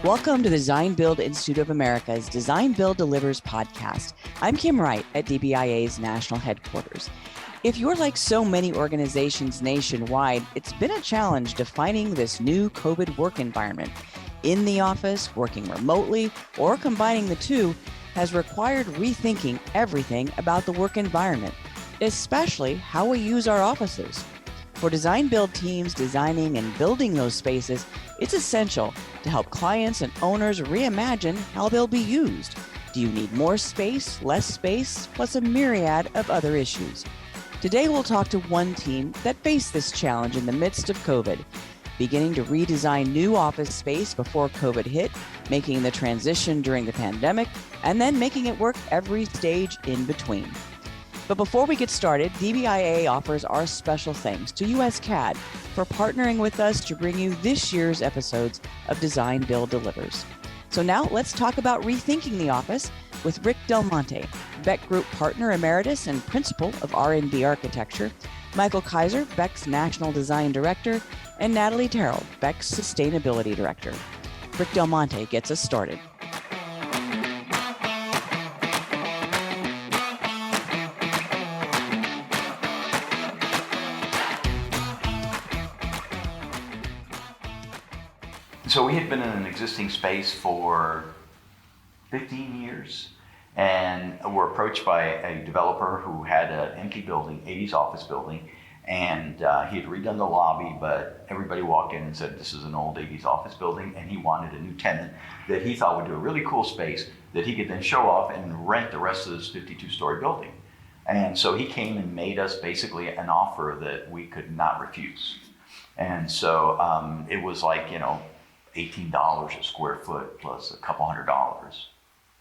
Welcome to the Design Build Institute of America's Design Build Delivers podcast. I'm Kim Wright at DBIA's national headquarters. If you're like so many organizations nationwide, it's been a challenge defining this new COVID work environment. In the office, working remotely, or combining the two has required rethinking everything about the work environment, especially how we use our offices. For design build teams designing and building those spaces, it's essential to help clients and owners reimagine how they'll be used. Do you need more space, less space, plus a myriad of other issues? Today we'll talk to one team that faced this challenge in the midst of COVID, beginning to redesign new office space before COVID hit, making the transition during the pandemic, and then making it work every stage in between. But before we get started, DBIA offers our special thanks to USCAD for partnering with us to bring you this year's episodes of Design Build Delivers. So now let's talk about Rethinking the Office with Rick Del Monte, Beck Group Partner Emeritus and Principal of R&D Architecture, Michael Kaiser, Beck's National Design Director, and Natalie Terrell, Beck's Sustainability Director. Rick Del Monte gets us started. So we had been in an existing space for 15 years and were approached by a developer who had an empty building, 80s office building, and he had redone the lobby, but everybody walked in and said this is an old 80s office building, and he wanted a new tenant that he thought would do a really cool space that he could then show off and rent the rest of this 52-story building. And so he came and made us basically an offer that we could not refuse. And so it was like, $18 a square foot plus a couple $100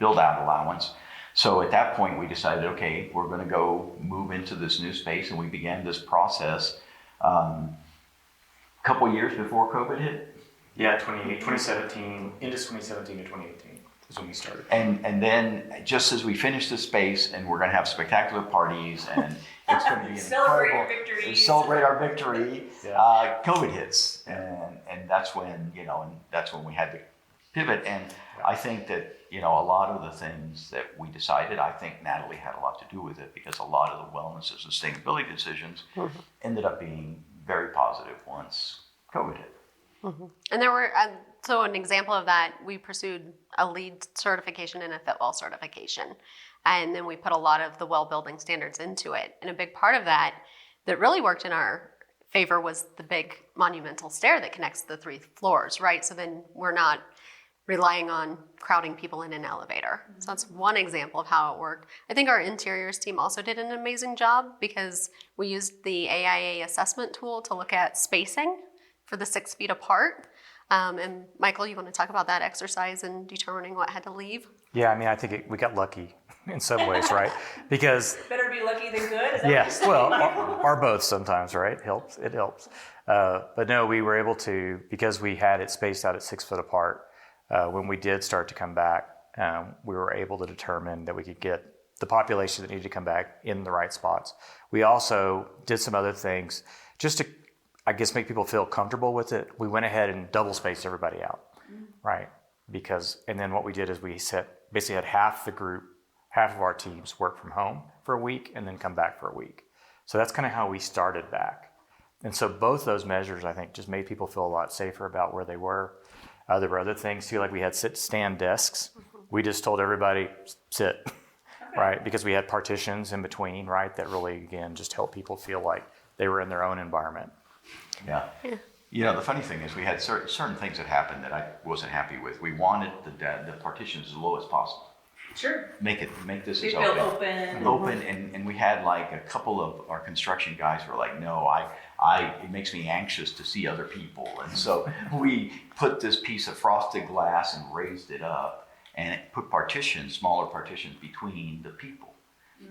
build out allowance. So at that point we decided, okay, we're going to go move into this new space, and we began this process a couple years before COVID hit. Yeah, 2017, into 2017 to 2018 is when we started. And then just as we finished the space, and we're going to have spectacular parties, and it's going to be celebrate our victory. Yeah. COVID hits, and that's when we had to pivot. And I think that a lot of the things that we decided, I think Natalie had a lot to do with it, because a lot of the wellness and sustainability decisions ended up being very positive once COVID hit. Mm-hmm. And there were, so an example of that, we pursued a LEED certification and a Fitwel certification. And then we put a lot of the well building standards into it. And a big part of that really worked in our favor was the big monumental stair that connects the 3 floors, right? So then we're not relying on crowding people in an elevator. So that's one example of how it worked. I think our interiors team also did an amazing job, because we used the AIA assessment tool to look at spacing for the 6 feet apart. And Michael, you want to talk about that exercise and determining what had to leave? Yeah, I think we got lucky in some ways, right? Because better be lucky than good. Is that yes, well, or both sometimes, right? It helps. But no, we were able to, because we had it spaced out at 6 foot apart. When we did start to come back, we were able to determine that we could get the population that needed to come back in the right spots. We also did some other things just to, I guess, make people feel comfortable with it. We went ahead and double spaced everybody out, right? And then what we did is we basically had half of our teams work from home for a week and then come back for a week. So that's kind of how we started back. And so both those measures, I think, just made people feel a lot safer about where they were. There were other things too, like we had stand desks. We just told everybody, sit, right? Because we had partitions in between, right? That really, again, just helped people feel like they were in their own environment. Yeah. The funny thing is we had certain things that happened that I wasn't happy with. We wanted the partitions as low as possible. Sure. Make this as open. Open, and we had like a couple of our construction guys were like, no, it makes me anxious to see other people. And so we put this piece of frosted glass and raised it up, and it put smaller partitions between the people.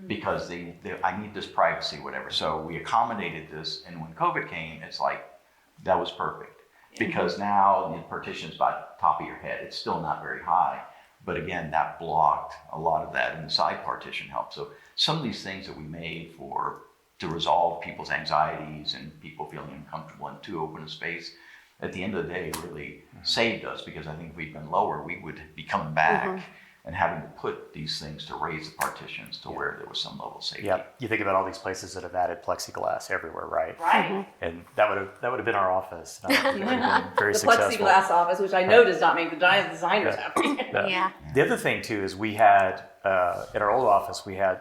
Because I need this privacy, whatever. So we accommodated this, and when COVID came, it's like, that was perfect. Because now the partition's about the top of your head. It's still not very high, but again, that blocked a lot of that, and the side partition helped. So some of these things that we made to resolve people's anxieties and people feeling uncomfortable in too open a space, at the end of the day really saved us, because I think if we'd been lower, we would be coming back and having to put these things to raise the partitions to where there was some level of safety. Yep. You think about all these places that have added plexiglass everywhere, right? Right. And that would have been our office. And I think it would have been very The successful. plexiglass office, which I know does not make the designers happy. Yeah. The other thing too is we had at our old office we had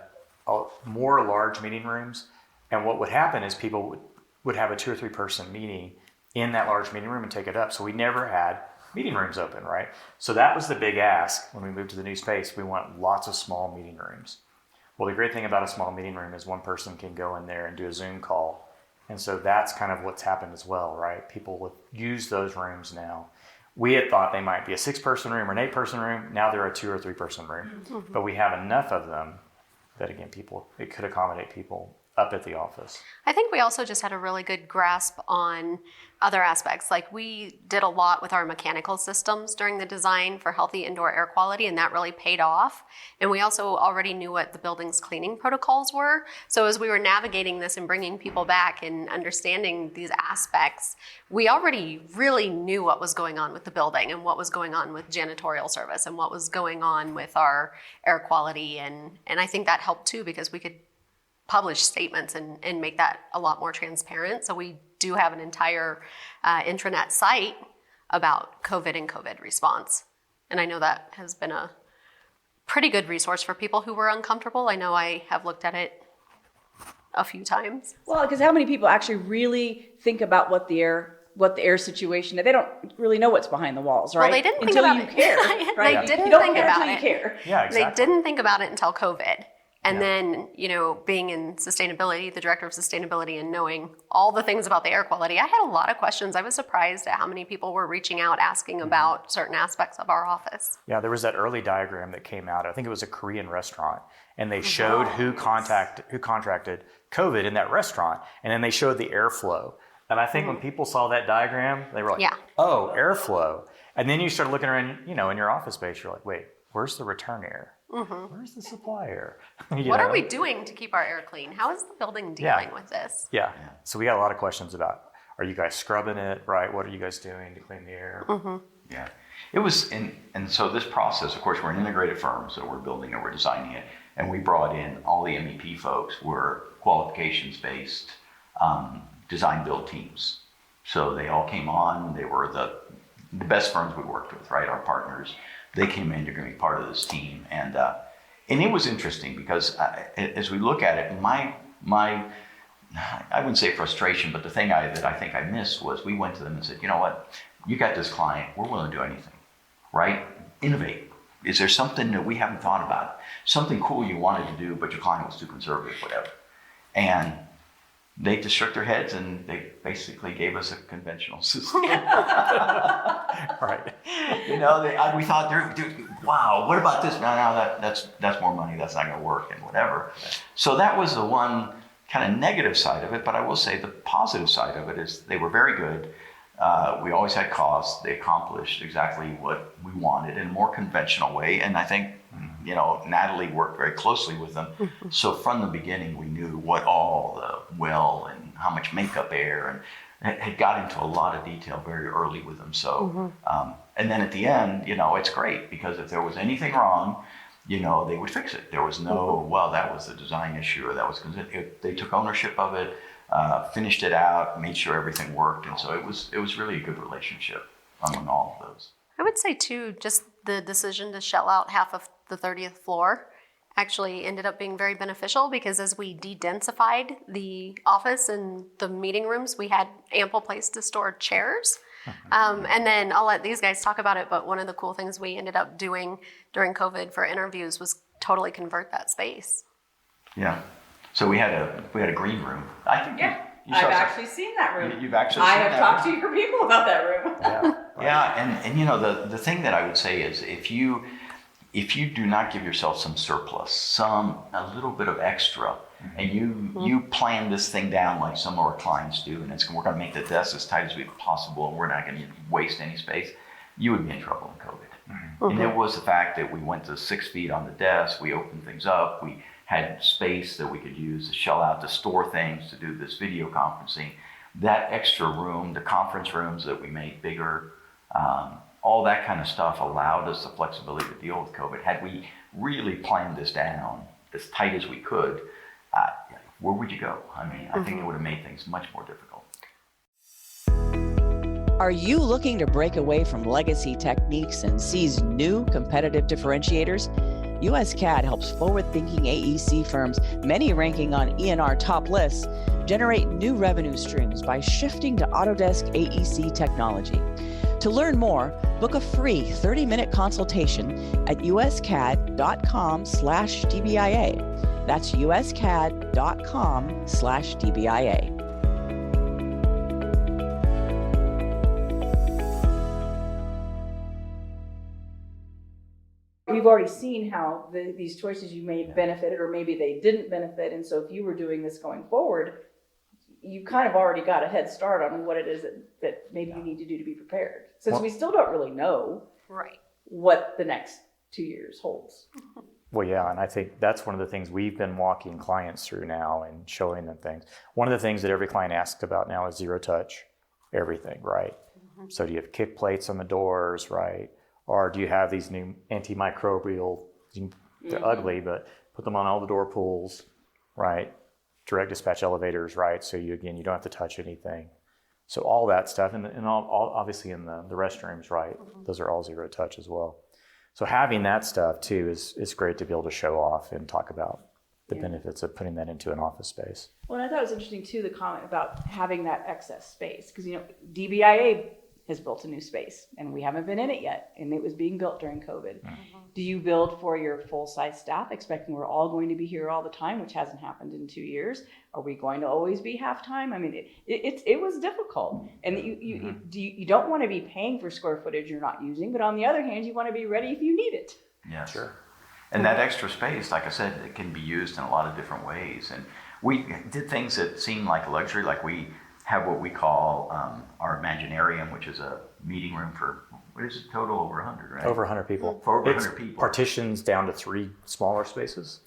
more large meeting rooms, and what would happen is people would have a 2 or 3 person meeting in that large meeting room and take it up. So we never had meeting rooms open, right? So that was the big ask when we moved to the new space. We want lots of small meeting rooms. Well, the great thing about a small meeting room is one person can go in there and do a Zoom call. And so that's kind of what's happened as well, right? People would use those rooms now. We had thought they might be a 6 person room or an 8 person room. Now they're a 2 or 3 person room. But we have enough of them that, again, it could accommodate people up at the office. I think we also just had a really good grasp on other aspects. Like, we did a lot with our mechanical systems during the design for healthy indoor air quality, and that really paid off. And we also already knew what the building's cleaning protocols were. So as we were navigating this and bringing people back and understanding these aspects, we already really knew what was going on with the building and what was going on with janitorial service and what was going on with our air quality. And I think that helped too, because we could publish statements and make that a lot more transparent. So we do have an entire intranet site about COVID and COVID response. And I know that has been a pretty good resource for people who were uncomfortable. I know I have looked at it a few times. Well, because how many people actually really think about what the air situation, they don't really know what's behind the walls, right? Well, they didn't think until about you it. care, right? They didn't you don't think care about until it. You care. Yeah, exactly. They didn't think about it until COVID. And then, being in sustainability, the director of sustainability, and knowing all the things about the air quality, I had a lot of questions. I was surprised at how many people were reaching out, asking about certain aspects of our office. Yeah, there was that early diagram that came out. I think it was a Korean restaurant, and they showed who contracted COVID in that restaurant, and then they showed the airflow. And I think when people saw that diagram, they were like, "Oh, airflow." And then you start looking around, in your office space. You're like, "Wait, where's the return air? Where's the supply air?" What are we doing to keep our air clean? How is the building dealing with this? Yeah. So we got a lot of questions about, are you guys scrubbing it, right? What are you guys doing to clean the air? Yeah, it was, and so this process, of course, we're an integrated firm, so we're building it, we're designing it, and we brought in all the MEP folks were qualifications-based design build teams. So they all came on, they were the best firms we worked with, right? Our partners, they came in to be part of this team, and it was interesting because as we look at it, my I wouldn't say frustration, but the thing that I think I missed was we went to them and said, you know what, you got this client, we're willing to do anything, right? Innovate. Is there something that we haven't thought about? Something cool you wanted to do, but your client was too conservative, whatever. And they just shook their heads and they basically gave us a conventional system. Right. We thought, wow, what about this? No, that's more money. That's not going to work and whatever. So that was the one kind of negative side of it. But I will say the positive side of it is they were very good. We always had costs. They accomplished exactly what we wanted in a more conventional way. And I think, Natalie worked very closely with them. So from the beginning, we knew what all the and how much makeup air, and had got into a lot of detail very early with them. So, and then at the end, it's great because if there was anything wrong, they would fix it. There was no, well, that was a design issue or that was, they took ownership of it, finished it out, made sure everything worked. And so it was really a good relationship among all of those. I would say too, just the decision to shell out half of the 30th floor actually ended up being very beneficial because as we de-densified the office and the meeting rooms, we had ample place to store chairs. And then I'll let these guys talk about it, but one of the cool things we ended up doing during COVID for interviews was totally convert that space. Yeah. So we had a green room. I think you I've actually seen that room. You've actually I seen have that talked room? to your people about that room. Yeah, and the thing that I would say is if you do not give yourself some surplus, a little bit of extra, and you plan this thing down like some of our clients do, and we're going to make the desk as tight as we possible, and we're not going to waste any space, you would be in trouble in COVID. And it was the fact that we went to 6 feet on the desk, we opened things up, we had space that we could use to shell out, to store things, to do this video conferencing. that extra room, the conference rooms that we made bigger, all that kind of stuff allowed us the flexibility to deal with COVID. Had we really planned this down as tight as we could, where would you go? I mean, I think it would have made things much more difficult. Are you looking to break away from legacy techniques and seize new competitive differentiators? USCAD helps forward-thinking AEC firms, many ranking on ENR top lists, generate new revenue streams by shifting to Autodesk AEC technology. To learn more, book a free 30-minute consultation at uscad.com/DBIA. That's uscad.com/DBIA. We've already seen how these choices you made benefited, or maybe they didn't benefit. And so if you were doing this going forward, you kind of already got a head start on what it is that maybe you need to do to be prepared. Since we still don't really know what the next 2 years holds. Well, yeah, and I think that's one of the things we've been walking clients through now and showing them things. One of the things that every client asks about now is zero touch, everything, right? So do you have kick plates on the doors, right? Or do you have these new antimicrobial, they're ugly, but put them on all the door pulls, right? Direct dispatch elevators, right? So you don't have to touch anything. So all that stuff, and all obviously in the restrooms, right? Those are all zero touch as well. So having that stuff too is great to be able to show off and talk about the benefits of putting that into an office space. Well, and I thought it was interesting too, the comment about having that excess space, because DBIA has built a new space and we haven't been in it yet, and it was being built during COVID. Do you build for your full-size staff expecting we're all going to be here all the time, which hasn't happened in 2 years? Are we going to always be half-time? I mean, it was difficult, and you don't want to be paying for square footage you're not using, but on the other hand, you want to be ready if you need it. Yes. Sure. And that extra space, like I said, it can be used in a lot of different ways. And we did things that seemed like luxury, like we have what we call our Imaginarium, which is a meeting room for, what is it, total over 100, right? Over 100 people. For over 100 people. Partitions down to 3 smaller spaces,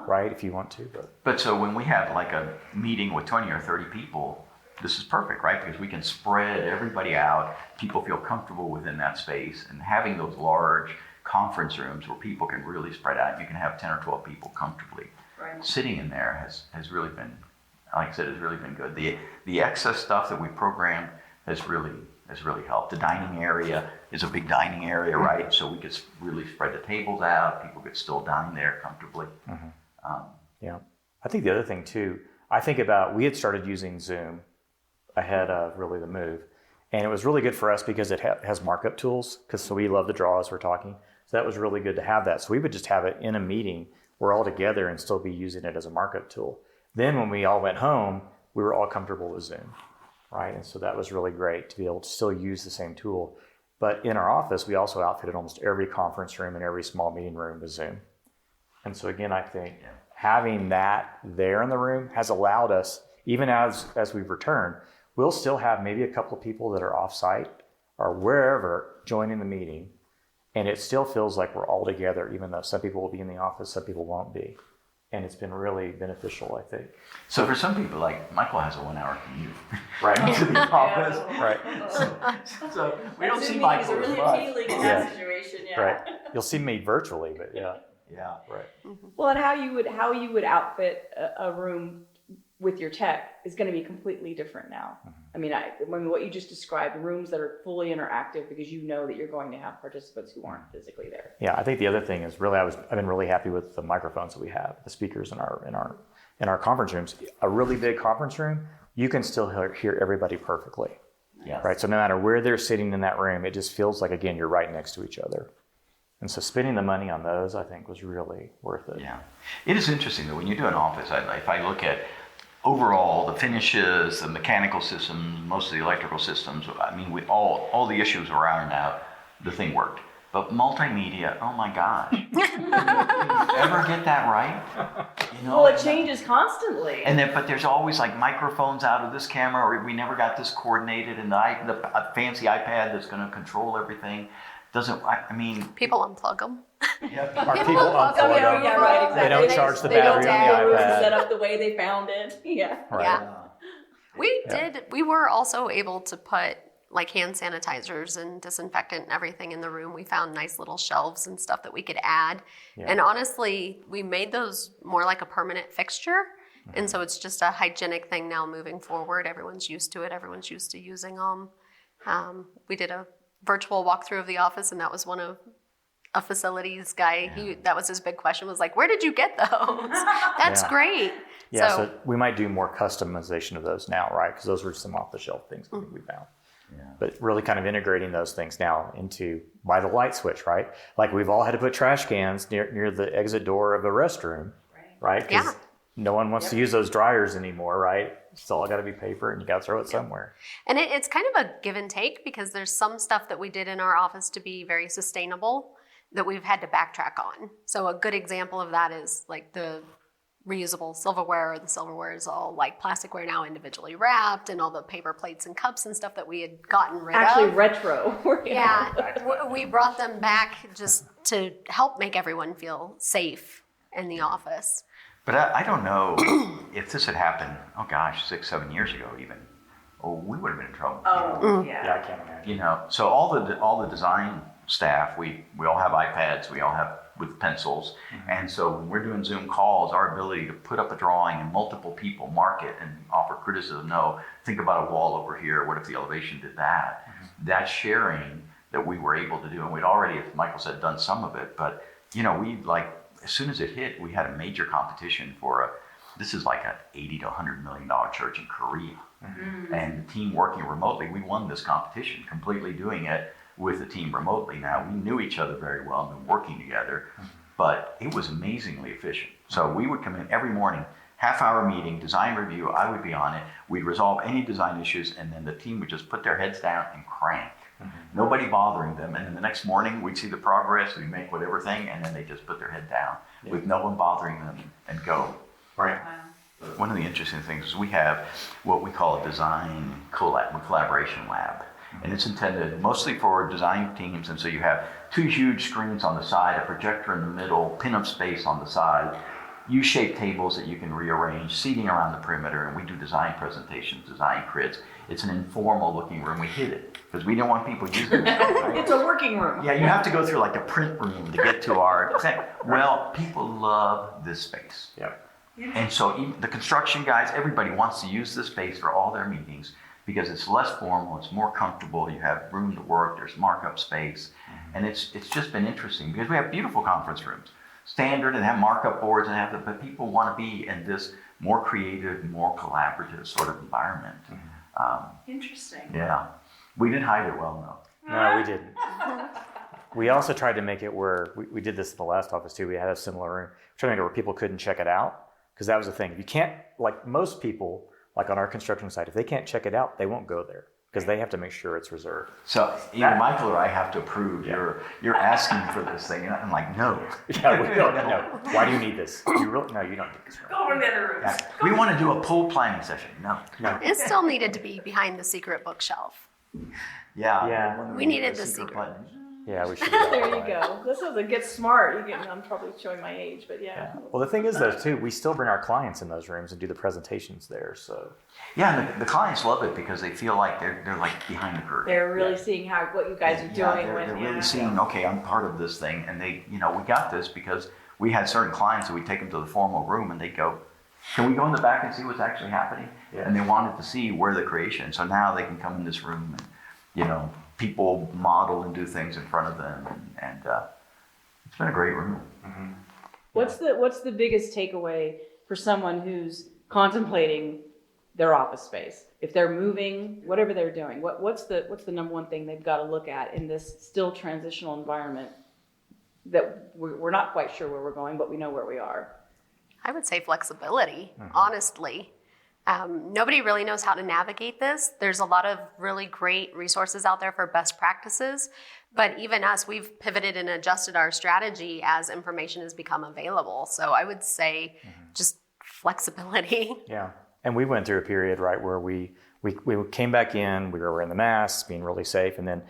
right, if you want to. But so when we have like a meeting with 20 or 30 people, this is perfect, right? Because we can spread everybody out. People feel comfortable within that space. And having those large conference rooms where people can really spread out, you can have 10 or 12 people comfortably. Right. Sitting in there has really been, like I said, has really been good. The excess stuff that we programmed has really helped. The dining area is a big dining area, right? So we could really spread the tables out. People could still dine there comfortably. Yeah. I think the other thing too, I think about, we had started using Zoom ahead of really the move. And it was really good for us because it has markup tools, so we love to draw as we're talking. So that was really good to have that. So we would just have it in a meeting, we're all together and still be using it as a markup tool. Then when we all went home, we were all comfortable with Zoom, right? And so that was really great to be able to still use the same tool. But in our office, we also outfitted almost every conference room and every small meeting room with Zoom. And so again, I think having that there in the room has allowed us, even as we've returned, we'll still have maybe a couple of people that are off-site or wherever joining the meeting. And it still feels like we're all together, even though some people will be in the office, some people won't be. And it's been really beneficial, I think. So for some people, like Michael has a 1 hour commute right to the office. Right. So we don't see Michael as much. Appealing in that situation, Right. You'll see me virtually, but yeah. Right. Well, and how you would outfit a room with your tech is going to be completely different now. I mean, what you just described, rooms that are fully interactive because you know that you're going to have participants who aren't physically there. Yeah, I think the other thing is really, I've been really happy with the microphones that we have, the speakers in our conference rooms. A really big conference room, you can still hear everybody perfectly. Yeah. Right. So no matter where they're sitting in that room, it just feels like, again, you're right next to each other. And so spending the money on those, I think, was really worth it. Yeah. It is interesting though, when you do an office, if I look at overall, the finishes, the mechanical systems, most of the electrical systems, I mean, all the issues were ironed out, the thing worked. But multimedia, oh my gosh. Can you ever get that right? Well, it changes constantly. But there's always like microphones out of this camera, or we never got this coordinated, and the fancy iPad that's going to control everything people unplug them. Yep. Our people unplug them. Yeah, right, exactly. They don't charge the battery on the iPad. Set up the way they found it. Yeah. Right. Yeah. We were also able to put like hand sanitizers and disinfectant and everything in the room. We found nice little shelves and stuff that we could add. Yeah. And honestly, we made those more like a permanent fixture. And so it's just a hygienic thing now moving forward. Everyone's used to it. Everyone's used to using them. We did a virtual walkthrough of the office, and that was one of a facilities guy. That was his big question, was like, where did you get those? That's great. Yeah, so we might do more customization of those now, right? Because those were some off-the-shelf things I think we found. Yeah. But really kind of integrating those things now into by the light switch, right? Like we've all had to put trash cans near the exit door of a restroom, right? Because no one wants to use those dryers anymore, right? It's all got to be paper, and you got to throw it somewhere. And it's kind of a give and take, because there's some stuff that we did in our office to be very sustainable that we've had to backtrack on. So a good example of that is like the reusable silverware. The silverware is all like plasticware now, individually wrapped, and all the paper plates and cups and stuff that we had gotten rid Actually, of. retro. We brought them back just to help make everyone feel safe in the office. But I don't know if this had happened, 6-7 years ago even, we would have been in trouble. Yeah, I can't imagine. So all the design staff, we all have iPads, we all have with pencils, and so when we're doing Zoom calls, our ability to put up a drawing and multiple people mark it and offer criticism, think about a wall over here, what if the elevation did that? That sharing that we were able to do, and we'd already, as Michael said, done some of it, but we as soon as it hit, we had a major competition this is like an $80 to $100 million church in Korea. And the team working remotely, we won this competition, completely doing it with the team remotely. Now, we knew each other very well and been working together, but it was amazingly efficient. So we would come in every morning, half-hour meeting, design review, I would be on it, we'd resolve any design issues, and then the team would just put their heads down and crank. Nobody bothering them, and then the next morning we'd see the progress, we'd make whatever thing, and then they just put their head down with no one bothering them and go. Right. One of the interesting things is we have what we call a design collaboration lab, and it's intended mostly for design teams, and so you have 2 huge screens on the side, a projector in the middle, pin-up space on the side, U-shaped tables that you can rearrange, seating around the perimeter, and we do design presentations, design crits. It's an informal looking room. We hid it because we didn't want people using it. Right? It's a working room. Yeah, you have to go through like a print room to get to our thing. Well, people love this space. Yep. And so even the construction guys, everybody wants to use this space for all their meetings because it's less formal, it's more comfortable, you have room to work, there's markup space, and it's just been interesting because we have beautiful conference rooms, standard, and have markup boards and but people want to be in this more creative, more collaborative sort of environment. Interesting. Yeah, we didn't hide it well enough. No, we didn't. We also tried to make it where we did this in the last office too. We had a similar room. We tried to make it where people couldn't check it out because that was the thing. You can't, like most people, like on our construction site, if they can't check it out, they won't go there because they have to make sure it's reserved. So either Michael or I have to approve. You're asking for this thing, and I'm like, no. Yeah, we don't. No. Why do you need this? No, you don't need this room. Go over to the other rooms. Yeah. We want to do a pool planning session. No. It still needed to be behind the secret bookshelf. Yeah. We needed the secret. button. Yeah, we should. There you go. This is a get smart. I'm probably showing my age, but yeah. Well, the thing is, though, too, we still bring our clients in those rooms and do the presentations there. So. Yeah, and the clients love it because they feel like they're like behind the curtain. They're really seeing what you guys are doing. They're really seeing, okay, I'm part of this thing, and they, we got this because we had certain clients that we take them to the formal room, and they go, can we go in the back and see what's actually happening? Yeah. And they wanted to see where the creation. So now they can come in this room, and people model and do things in front of them, and it's been a great room. Mm-hmm. What's the biggest takeaway for someone who's contemplating their office space? If they're moving, whatever they're doing, what's the number one thing they've got to look at in this still transitional environment that we're not quite sure where we're going, but we know where we are? I would say flexibility, honestly. Nobody really knows how to navigate this. There's a lot of really great resources out there for best practices, but even us, we've pivoted and adjusted our strategy as information has become available. So I would say just flexibility. Yeah, and we went through a period, right, where we came back in, we were wearing the masks, being really safe, and then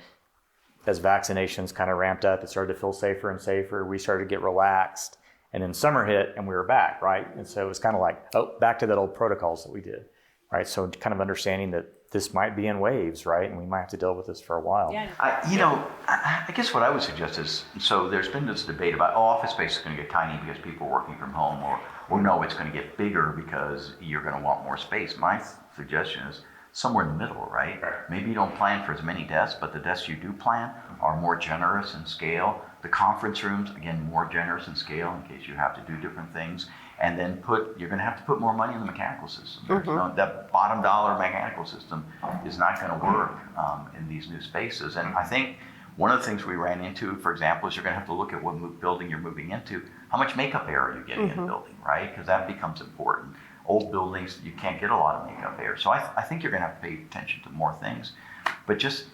as vaccinations kind of ramped up, it started to feel safer and safer. We started to get relaxed. And then summer hit and we were back, right? And so it was kind of like, back to that old protocols that we did. right? So kind of understanding that this might be in waves, right? And we might have to deal with this for a while. Yeah. I guess what I would suggest is, so there's been this debate about, office space is going to get tiny because people are working from home, or no, it's going to get bigger because you're going to want more space. My suggestion is somewhere in the middle, right? Maybe you don't plan for as many desks, but the desks you do plan are more generous in scale. The conference rooms, again, more generous in scale in case you have to do different things. And then you're going to have to put more money in the mechanical system. You know, that bottom dollar mechanical system is not going to work in these new spaces. And I think one of the things we ran into, for example, is you're going to have to look at what building you're moving into. How much makeup air are you getting in the building, right? Because that becomes important. Old buildings, you can't get a lot of makeup air. So I think you're going to have to pay attention to more things. But just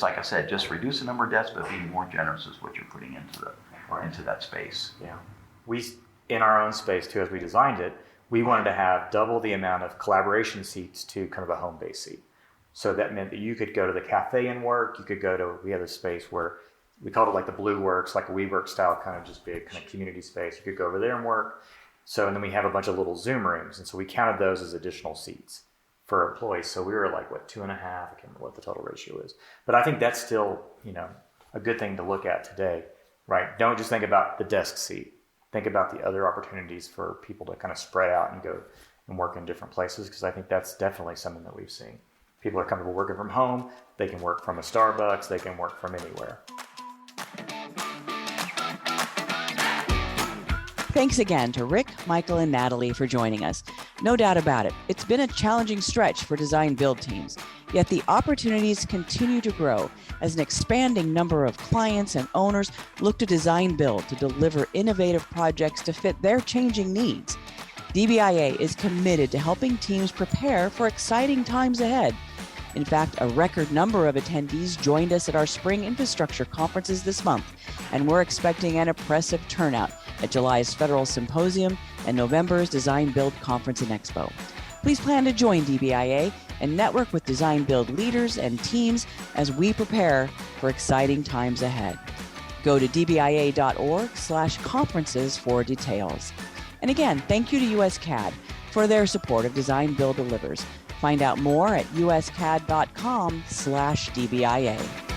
like I said, just reduce the number of desks, but being more generous is what you're putting into that space. Yeah. In our own space too, as we designed it, we wanted to have double the amount of collaboration seats to kind of a home-based seat. So that meant that you could go to the cafe and work. You could we had a space where we called it like the Blue Works, like a WeWork style, kind of just big kind of community space. You could go over there and work. So, and then we have a bunch of little Zoom rooms. And so we counted those as additional seats for employees. So we were like, 2.5? I can't remember what the total ratio is. But I think that's still, a good thing to look at today, right? Don't just think about the desk seat. Think about the other opportunities for people to kind of spread out and go and work in different places, because I think that's definitely something that we've seen. People are comfortable working from home. They can work from a Starbucks. They can work from anywhere. Thanks again to Rick, Michael, and Natalie for joining us. No doubt about it, it's been a challenging stretch for design build teams, yet the opportunities continue to grow as an expanding number of clients and owners look to design build to deliver innovative projects to fit their changing needs. DBIA is committed to helping teams prepare for exciting times ahead. In fact, a record number of attendees joined us at our spring infrastructure conferences this month, and we're expecting an impressive turnout at July's Federal Symposium and November's Design Build Conference and Expo. Please plan to join DBIA and network with design build leaders and teams as we prepare for exciting times ahead. Go to dbia.org/conferences for details. And again, thank you to USCAD for their support of Design Build Delivers. Find out more at uscad.com/DBIA.